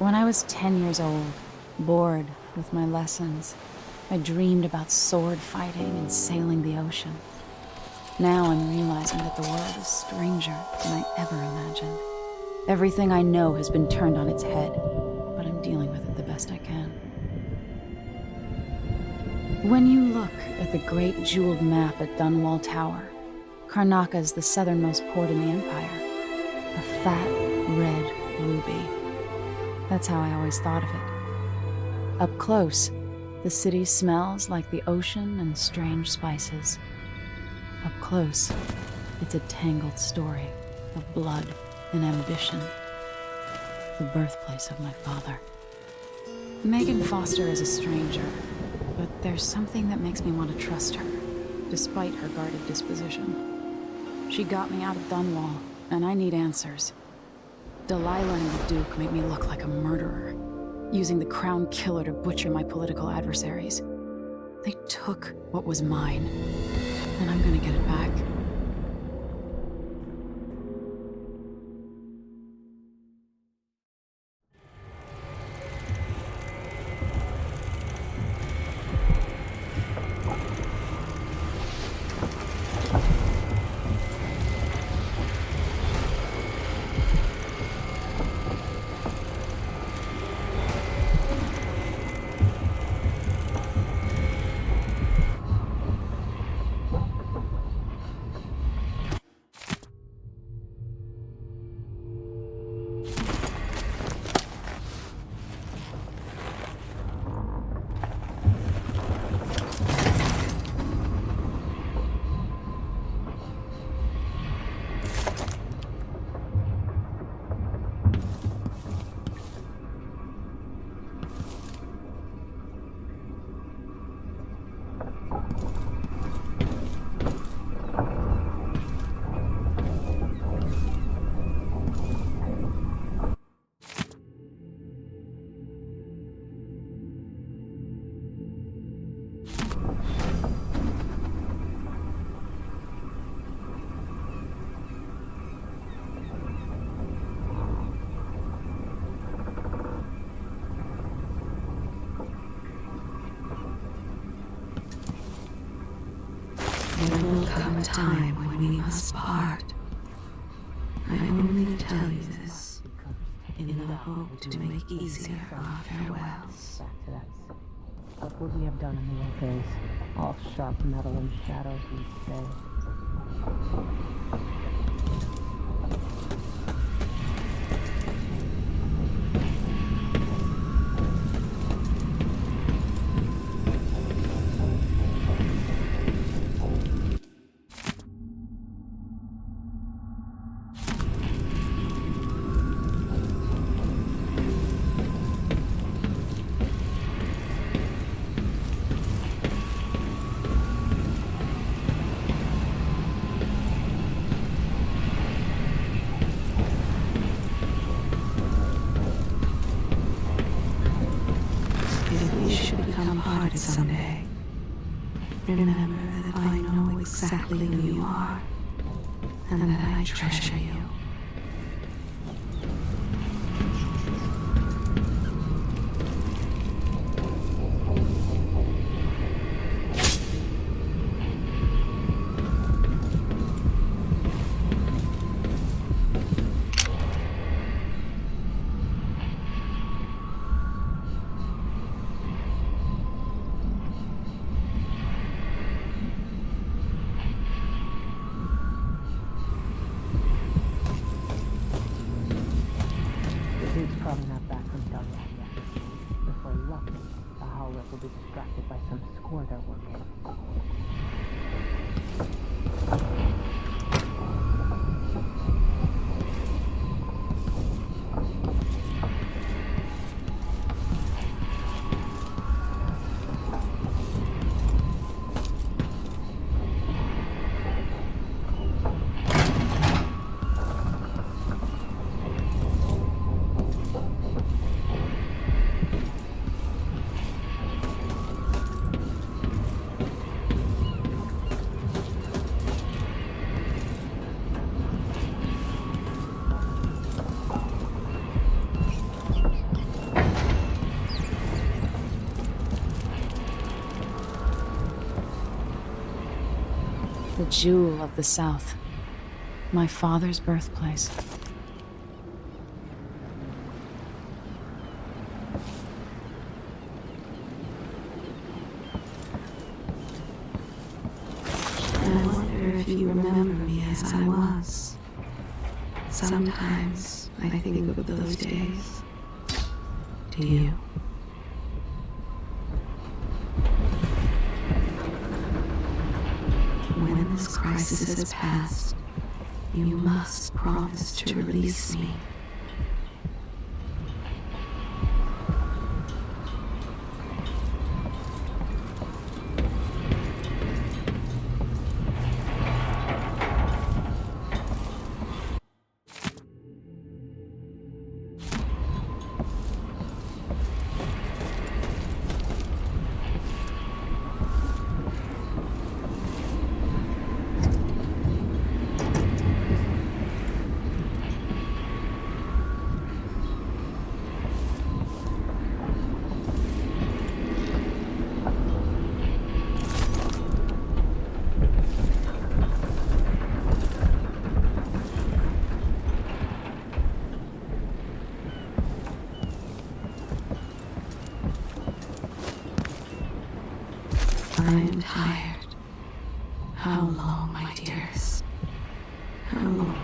When I was 10 years old, bored with my lessons, I dreamed about sword fighting and sailing the ocean. Now I'm realizing that the world is stranger than I ever imagined. Everything I know has been turned on its head, but I'm dealing with it the best I can. When you look at the great jeweled map at Dunwall Tower, Karnaca is the southernmost port in the Empire. A fat, red ruby. That's how I always thought of it. Up close, the city smells like the ocean and strange spices. Up close, it's a tangled story of blood and ambition. The birthplace of my father. Megan Foster is a stranger, but there's something that makes me want to trust her, despite her guarded disposition. She got me out of Dunwall, and I need answers. Delilah and the Duke made me look like a murderer, using the Crown Killer to butcher my political adversaries. They took what was mine, and I'm gonna get it back. There will come a time when we must part. I only tell you this in the hope to make easier our farewells. Back to that city. What would we have done in the old days? All sharp metal and shadows we'd stay. Someday, remember that I know exactly who you are, and that I treasure you. Probably not back from Dunwall yet. If we're lucky, the Howler will be distracted by some score they're working. jewel of the South. My father's birthplace. I wonder if you remember me as I was. Sometimes I think of those days. Do you? When this crisis has passed, you must promise to release me. I am tired. How long, my dearest? How long?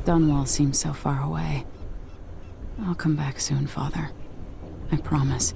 Dunwall seems so far away. I'll come back soon, Father. I promise.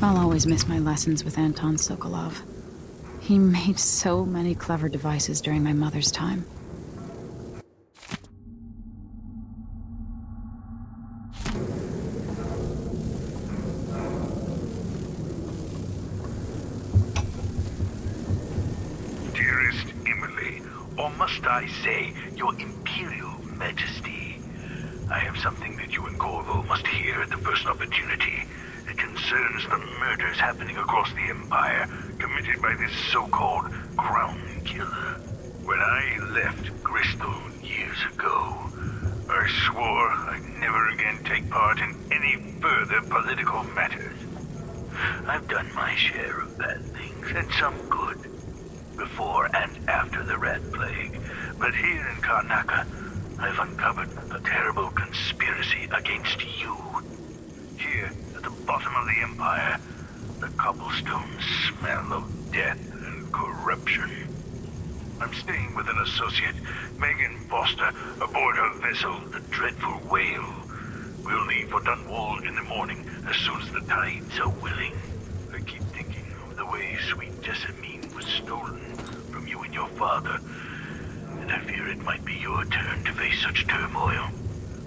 I'll always miss my lessons with Anton Sokolov. He made so many clever devices during my mother's time. Dearest Emily, or must I say, your Imperial Majesty, I have something that you and Corvo must hear at the first opportunity. It concerns the murders happening across the Empire, committed by this so-called Crown Killer. When I left Gristlewood years ago, I swore I'd never again take part in any further political matters. I've done my share of bad things, and some good, before and after the Rat Plague. But here in Karnaca, I've uncovered a terrible conspiracy against you. Here, at the bottom of the Empire, the cobblestones smell of death and corruption. I'm staying with an associate, Megan Foster, aboard her vessel, the dreadful Wale. We'll leave for Dunwall in the morning, as soon as the tides are willing. I keep thinking of the way sweet Jessamine was stolen from you and your father, and I fear it might be your turn to face such turmoil.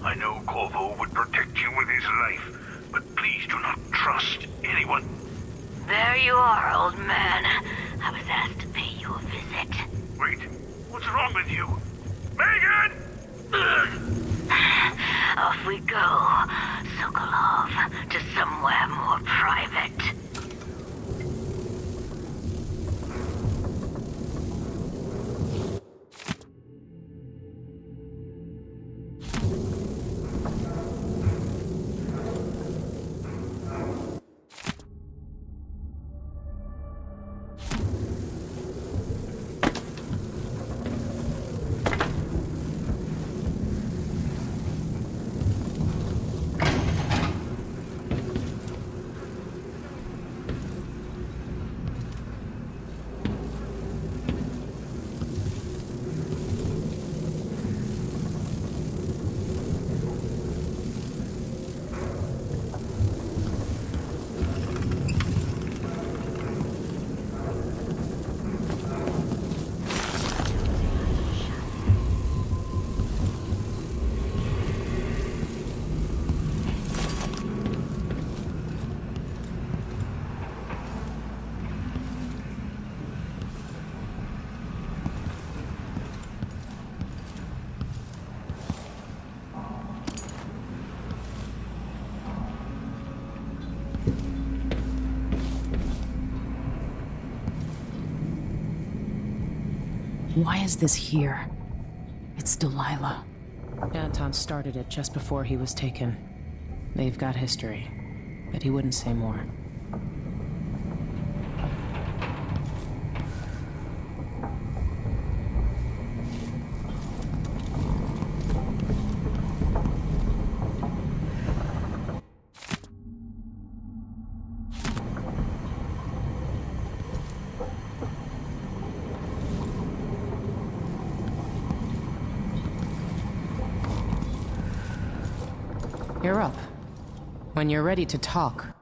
I know Corvo would protect you with his life, but please do not trust anyone. There you are, old man. I was asked to pay you a visit. Wait, what's wrong with you? Megan! Off we go, Sokolov, to somewhere more private. Why is this here? It's Delilah. Anton started it just before he was taken. They've got history, but he wouldn't say more. You're up. When you're ready to talk,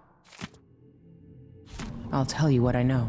I'll tell you what I know.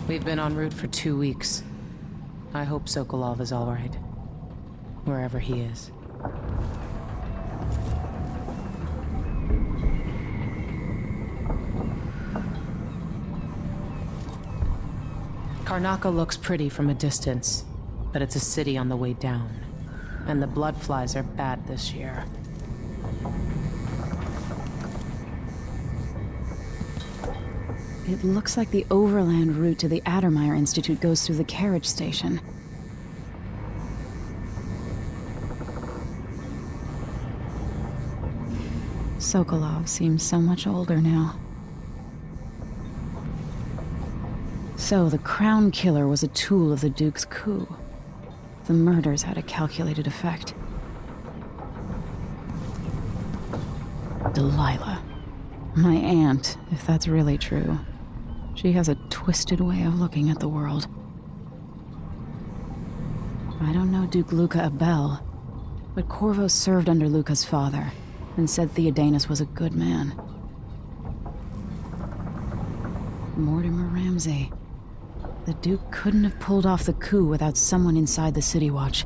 We've been en route for 2 weeks. I hope Sokolov is all right, wherever he is. Karnaca looks pretty from a distance, but it's a city on the way down. And the bloodflies are bad this year. It looks like the overland route to the Addermeyer Institute goes through the carriage station. Sokolov seems so much older now. So the Crown Killer was a tool of the Duke's coup. The murders had a calculated effect. Delilah. My aunt, if that's really true. She has a twisted way of looking at the world. I don't know Duke Luca Abel, but Corvo served under Luca's father and said Theodanis was a good man. Mortimer Ramsey. The Duke couldn't have pulled off the coup without someone inside the City Watch.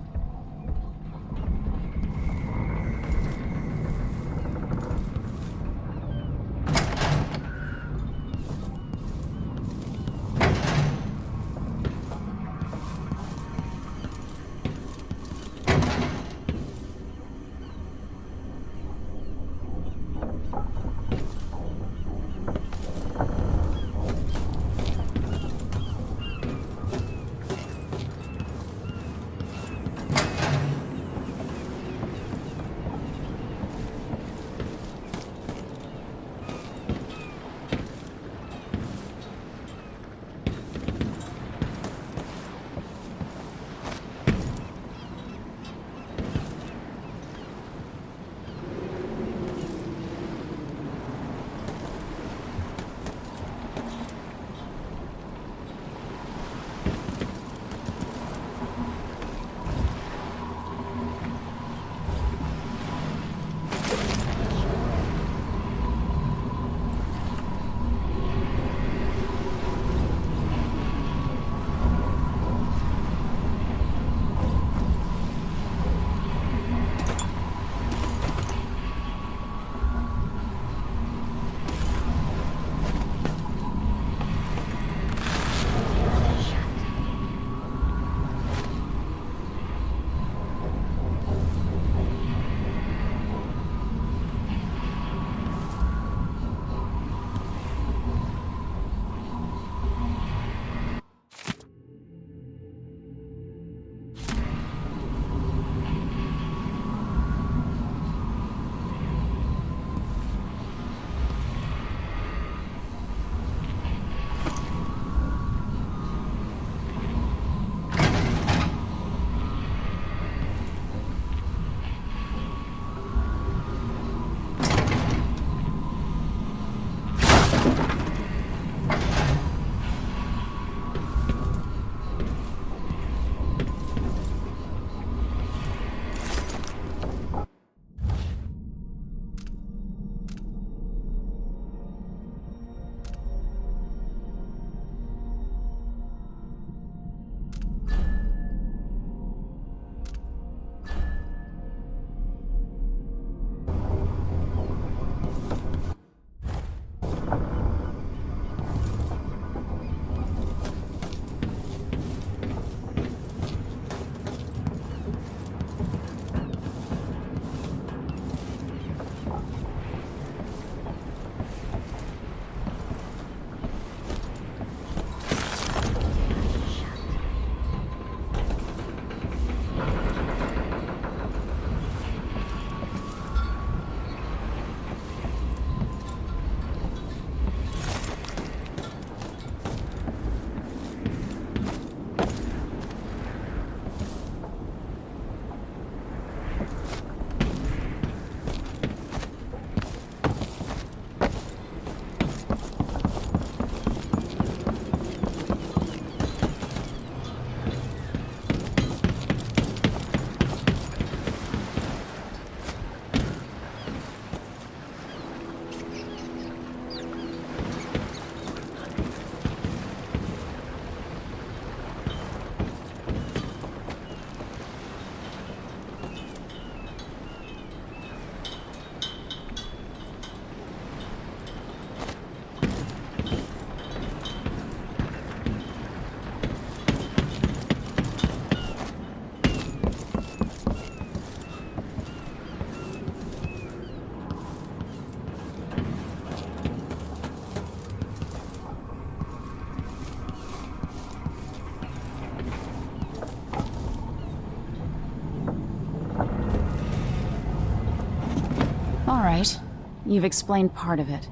right. You've explained part of it.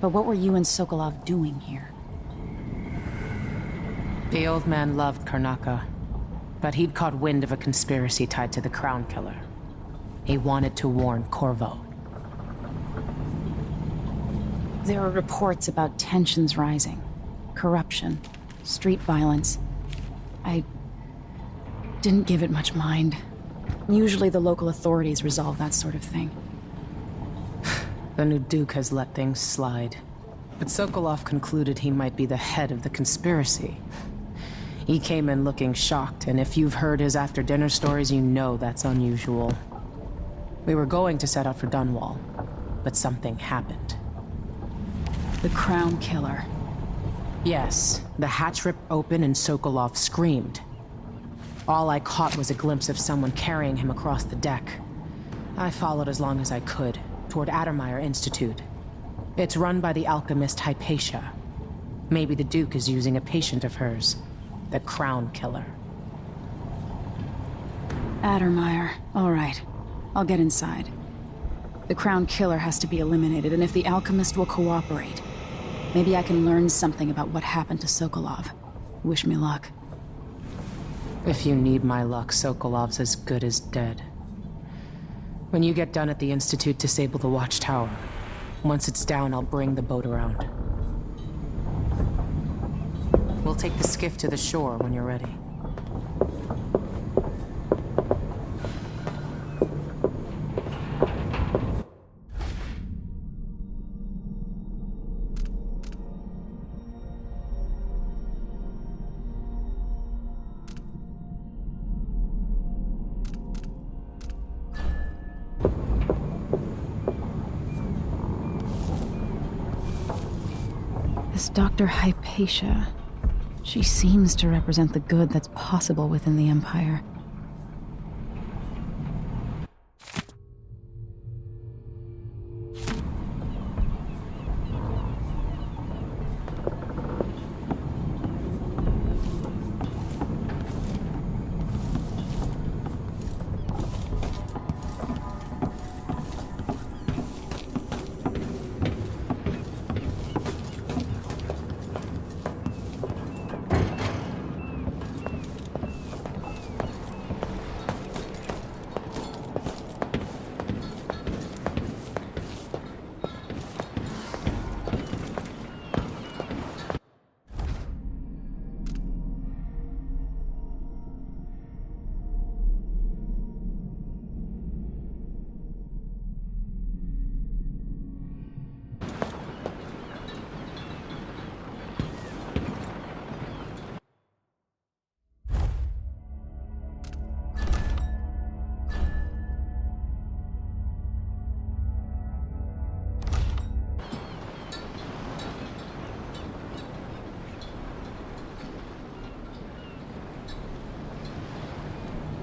But what were you and Sokolov doing here? The old man loved Karnaca, but he'd caught wind of a conspiracy tied to the Crown Killer. He wanted to warn Corvo. There are reports about tensions rising, corruption, street violence. I didn't give it much mind. Usually the local authorities resolve that sort of thing. The new Duke has let things slide. But Sokolov concluded he might be the head of the conspiracy. He came in looking shocked, and if you've heard his after-dinner stories, you know that's unusual. We were going to set out for Dunwall, but something happened. The Crown Killer. Yes, the hatch ripped open and Sokolov screamed. All I caught was a glimpse of someone carrying him across the deck. I followed as long as I could, toward Addermeyer Institute. It's run by the alchemist Hypatia. Maybe the Duke is using a patient of hers, the Crown Killer. Addermeyer. All right. I'll get inside. The Crown Killer has to be eliminated, and if the alchemist will cooperate, maybe I can learn something about what happened to Sokolov. Wish me luck. If you need my luck, Sokolov's as good as dead. When you get done at the Institute, disable the watchtower. Once it's down, I'll bring the boat around. We'll take the skiff to the shore when you're ready. This Dr. Hypatia, she seems to represent the good that's possible within the Empire.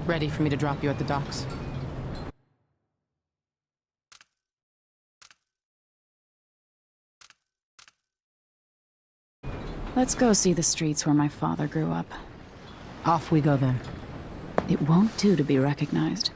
Ready for me to drop you at the docks? Let's go see the streets where my father grew up. Off we go then. It won't do to be recognized.